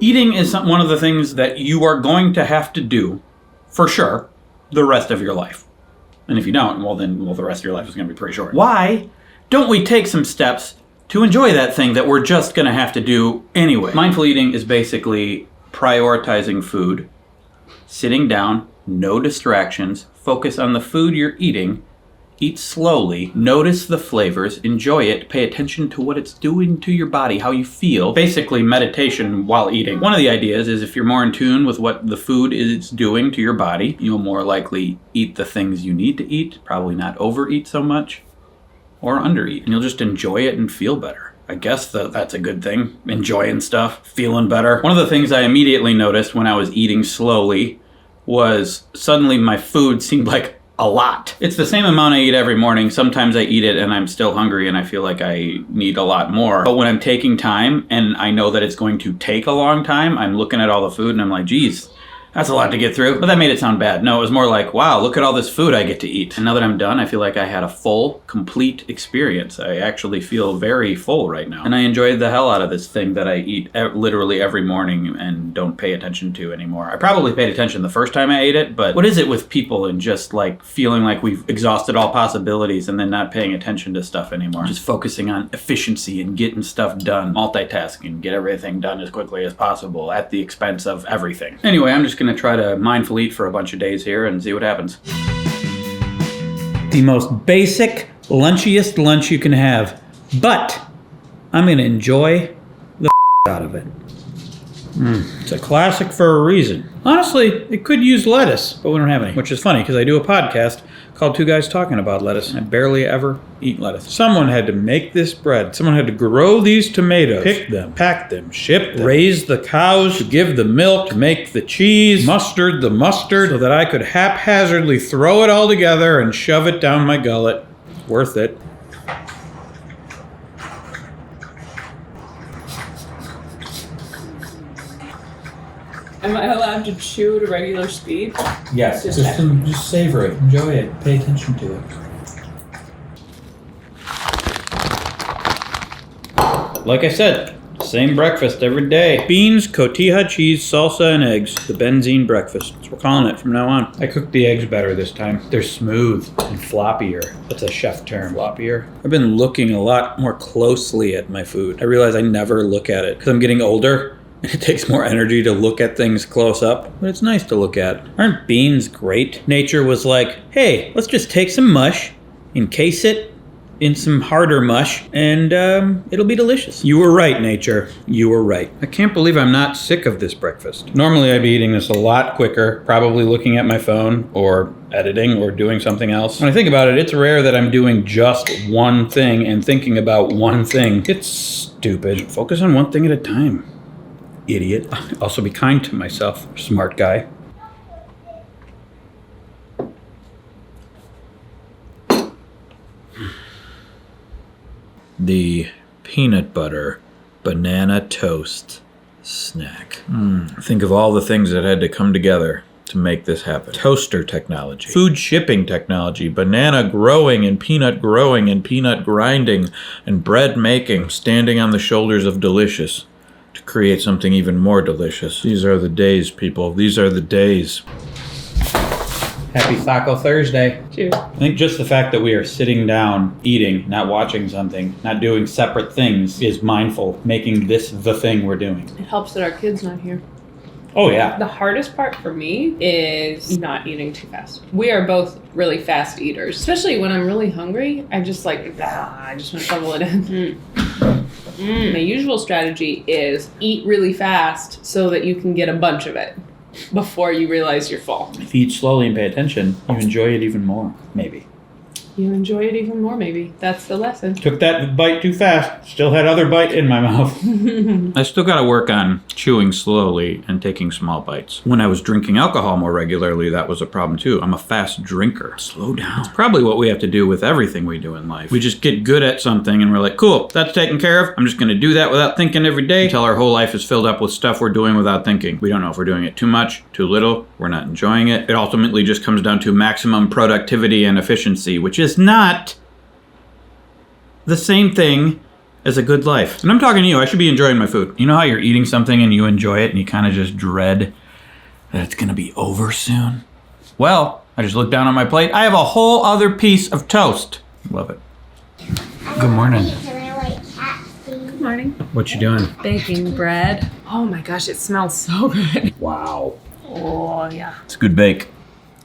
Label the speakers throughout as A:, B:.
A: Eating is one of the things that you are going to have to do, for sure, the rest of your life. And if you don't, well, the rest of your life is going to be pretty short. Why don't we take some steps to enjoy that thing that we're just going to have to do anyway? Mindful eating is basically prioritizing food, sitting down, no distractions, focus on the food you're eating, eat slowly, notice the flavors, enjoy it, pay attention to what it's doing to your body, how you feel. Basically meditation while eating. One of the ideas is if you're more in tune with what the food is doing to your body, you'll more likely eat the things you need to eat, probably not overeat so much, or undereat. And you'll just enjoy it and feel better. I guess that's a good thing, enjoying stuff, feeling better. One of the things I immediately noticed when I was eating slowly was suddenly my food seemed like a lot. It's the same amount I eat every morning. Sometimes I eat it and I'm still hungry and I feel like I need a lot more. But when I'm taking time and I know that it's going to take a long time, I'm looking at all the food and I'm like, geez, that's a lot to get through. But that made it sound bad. No, it was more like, wow, look at all this food I get to eat. And now that I'm done, I feel like I had a full, complete experience. I actually feel very full right now. And I enjoyed the hell out of this thing that I eat literally every morning and don't pay attention to anymore. I probably paid attention the first time I ate it, but what is it with people and just like feeling like we've exhausted all possibilities and then not paying attention to stuff anymore? Just focusing on efficiency and getting stuff done, multitasking, get everything done as quickly as possible at the expense of everything. Anyway, I'm just going to try to mindful eat for a bunch of days here and see what happens. The most basic, lunchiest lunch you can have, but I'm going to enjoy the out of it. It's a classic for a reason. Honestly, it could use lettuce, but we don't have any, which is funny because I do a podcast called Two Guys Talking About Lettuce. I barely ever eat lettuce. Someone had to make this bread. Someone had to grow these tomatoes, pick them, pack them, ship them, raise the cows, to give the milk, to make the cheese, mustard the mustard, so that I could haphazardly throw it all together and shove it down my gullet. Worth it.
B: Am I allowed to chew at a regular speed?
A: Yes, just savor it, enjoy it, pay attention to it. Like I said, same breakfast every day. Beans, cotija cheese, salsa, and eggs. The benzene breakfast. That's what we're calling it from now on. I cooked the eggs better this time. They're smooth and floppier. That's a chef term, floppier. I've been looking a lot more closely at my food. I realize I never look at it because I'm getting older. It takes more energy to look at things close up, but it's nice to look at. Aren't beans great? Nature was like, hey, let's just take some mush, encase it in some harder mush, and it'll be delicious. You were right, nature. You were right. I can't believe I'm not sick of this breakfast. Normally I'd be eating this a lot quicker, probably looking at my phone or editing or doing something else. When I think about it, it's rare that I'm doing just one thing and thinking about one thing. It's stupid. Focus on one thing at a time. Idiot. Also be kind to myself, smart guy. The peanut butter banana toast snack. Think of all the things that had to come together to make this happen. Toaster technology, food shipping technology, banana growing and peanut grinding and bread making, standing on the shoulders of delicious. To create something even more delicious. These are the days, people. These are the days. Happy Taco Thursday.
B: Cheers.
A: I think just the fact that we are sitting down, eating, not watching something, not doing separate things is mindful, making this the thing we're doing.
B: It helps that our kid's not here.
A: Oh, yeah.
B: The hardest part for me is not eating too fast. We are both really fast eaters. Especially when I'm really hungry, I just like, I just want to shovel it in. My usual strategy is eat really fast so that you can get a bunch of it before you realize you're full.
A: If you eat slowly and pay attention, you enjoy it even more, maybe.
B: You enjoy it even more, maybe. That's the lesson.
A: Took that bite too fast. Still had other bite in my mouth. I still got to work on chewing slowly and taking small bites. When I was drinking alcohol more regularly, that was a problem too. I'm a fast drinker. Slow down. It's probably what we have to do with everything we do in life. We just get good at something and we're like, cool, that's taken care of. I'm just going to do that without thinking every day until our whole life is filled up with stuff we're doing without thinking. We don't know if we're doing it too much, too little. We're not enjoying it. It ultimately just comes down to maximum productivity and efficiency, which is not the same thing as a good life. And I'm talking to you, I should be enjoying my food. You know how you're eating something and you enjoy it and you kind of just dread that it's gonna be over soon? Well, I just looked down on my plate. I have a whole other piece of toast. Love it. Good morning.
B: Good morning.
A: What you doing?
B: Baking bread. Oh my gosh, it smells so good.
A: Wow.
B: Oh yeah.
A: It's a good bake.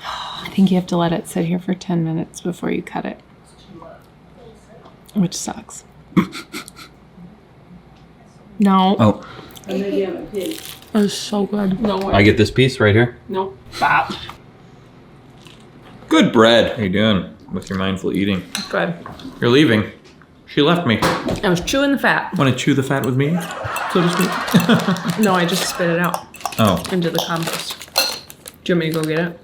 B: I think you have to let it sit here for 10 minutes before you cut it. Which sucks. No.
A: Oh.
B: It's so good. No way.
A: I get this piece right here?
B: No. Stop.
A: Good bread. How you doing with your mindful eating?
B: Good.
A: You're leaving. She left me.
B: I was chewing the fat.
A: Want to chew the fat with me, so to speak?
B: No, I just spit it out.
A: Oh.
B: Into the compost. Do you want me to go get it?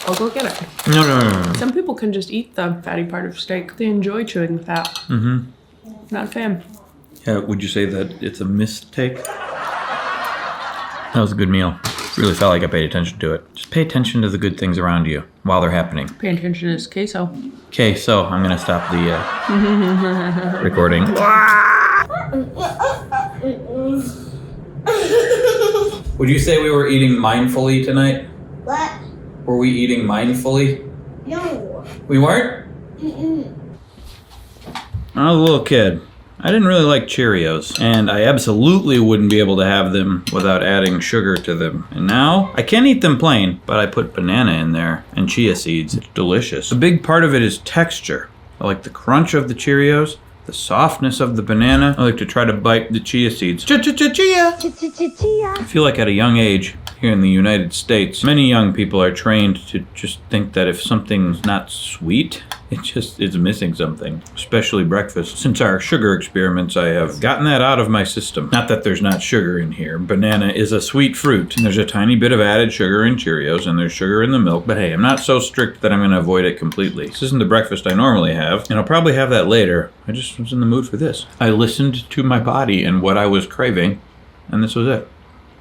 B: I'll go get it.
A: No.
B: Some people can just eat the fatty part of steak. They enjoy chewing the fat.
A: Mm-hmm.
B: Not a fan.
A: Yeah, would you say that it's a mistake? That was a good meal. Really felt like I paid attention to it. Just pay attention to the good things around you while they're happening.
B: Pay attention to this queso.
A: Okay, so I'm gonna stop the recording. Would you say we were eating mindfully tonight?
C: What?
A: Were we eating mindfully?
C: No.
A: We weren't?
C: Mm-mm.
A: When I was a little kid, I didn't really like Cheerios, and I absolutely wouldn't be able to have them without adding sugar to them. And now, I can't eat them plain, but I put banana in there and chia seeds. It's delicious. A big part of it is texture. I like the crunch of the Cheerios, the softness of the banana. I like to try to bite the chia seeds. Chia! I feel like at a young age, here in the United States, many young people are trained to just think that if something's not sweet, it's missing something, especially breakfast. Since our sugar experiments, I have gotten that out of my system. Not that there's not sugar in here. Banana is a sweet fruit, and there's a tiny bit of added sugar in Cheerios, and there's sugar in the milk, but hey, I'm not so strict that I'm gonna avoid it completely. This isn't the breakfast I normally have, and I'll probably have that later. I just was in the mood for this. I listened to my body and what I was craving, and this was it.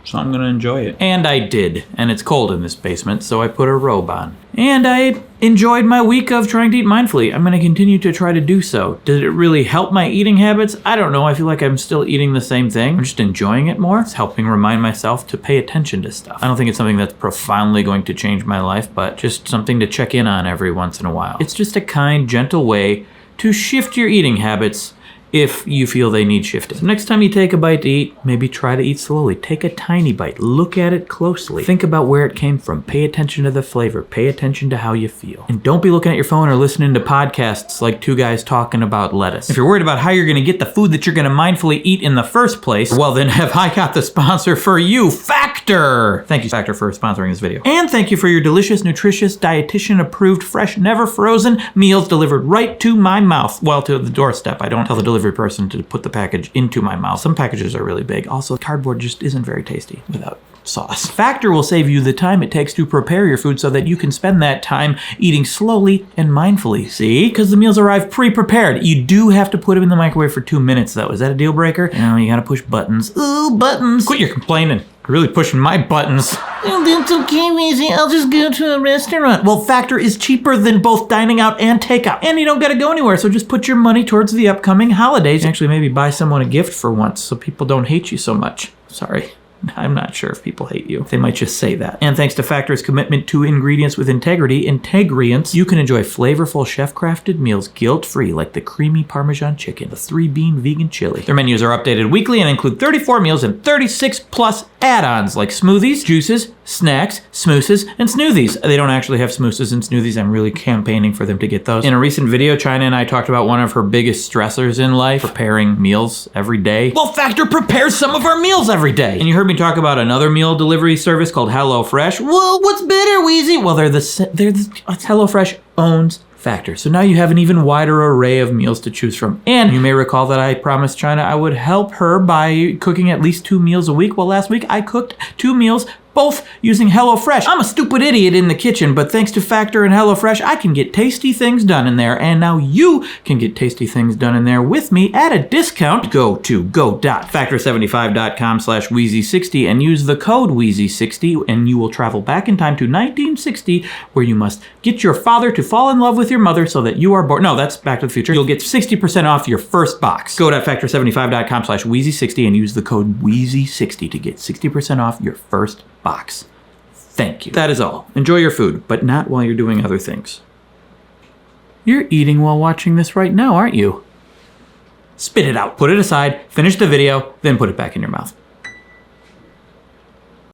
A: So I'm gonna enjoy it. And I did, and it's cold in this basement, so I put a robe on. And I enjoyed my week of trying to eat mindfully. I'm gonna continue to try to do so. Did it really help my eating habits? I don't know, I feel like I'm still eating the same thing. I'm just enjoying it more. It's helping remind myself to pay attention to stuff. I don't think it's something that's profoundly going to change my life, but just something to check in on every once in a while. It's just a kind, gentle way to shift your eating habits if you feel they need shifting. So next time you take a bite to eat, maybe try to eat slowly. Take a tiny bite. Look at it closely. Think about where it came from. Pay attention to the flavor. Pay attention to how you feel. And don't be looking at your phone or listening to podcasts like two guys talking about lettuce. If you're worried about how you're going to get the food that you're going to mindfully eat in the first place, well then have I got the sponsor for you, Factor! Thank you, Factor, for sponsoring this video. And thank you for your delicious, nutritious, dietitian-approved, fresh, never frozen meals delivered right to my mouth. Well, to the doorstep. I don't tell the delivery person to put the package into my mouth. Some packages are really big. Also, cardboard just isn't very tasty without sauce. Factor will save you the time it takes to prepare your food so that you can spend that time eating slowly and mindfully. See? Because the meals arrive pre-prepared. You do have to put them in the microwave for 2 minutes though. Is that a deal breaker? No, you gotta push buttons. Ooh, buttons. Quit your complaining. You're really pushing my buttons. Oh, that's okay, Weezy. I'll just go to a restaurant. Well, Factor is cheaper than both dining out and takeout. And you don't gotta go anywhere, so just put your money towards the upcoming holidays. Actually, maybe buy someone a gift for once so people don't hate you so much. Sorry. I'm not sure if people hate you. They might just say that. And thanks to Factor's commitment to ingredients with integrity, Integrients, you can enjoy flavorful chef-crafted meals guilt-free like the creamy Parmesan chicken, the 3-bean vegan chili. Their menus are updated weekly and include 34 meals and 36 plus add-ons like smoothies, juices, snacks, smooses, and smoothies. They don't actually have smooses and smoothies. I'm really campaigning for them to get those. In a recent video, China and I talked about one of her biggest stressors in life, preparing meals every day. Well, Factor prepares some of our meals every day. And you heard me talk about another meal delivery service called HelloFresh. Well, what's better, Weezy? Well, HelloFresh owns Factor. So now you have an even wider array of meals to choose from. And you may recall that I promised China I would help her by cooking at least 2 meals a week. Well, last week I cooked 2 meals both using HelloFresh. I'm a stupid idiot in the kitchen, but thanks to Factor and HelloFresh, I can get tasty things done in there, and now you can get tasty things done in there with me at a discount. Go to go.factor75.com/Wheezy60 and use the code Wheezy60, and you will travel back in time to 1960, where you must get your father to fall in love with your mother so that you are born. No, that's Back to the Future. You'll get 60% off your first box. Go.factor75.com/Wheezy60 and use the code Wheezy60 to get 60% off your first box. Thank you. That is all. Enjoy your food, but not while you're doing other things. You're eating while watching this right now, aren't you? Spit it out. Put it aside, finish the video, then put it back in your mouth.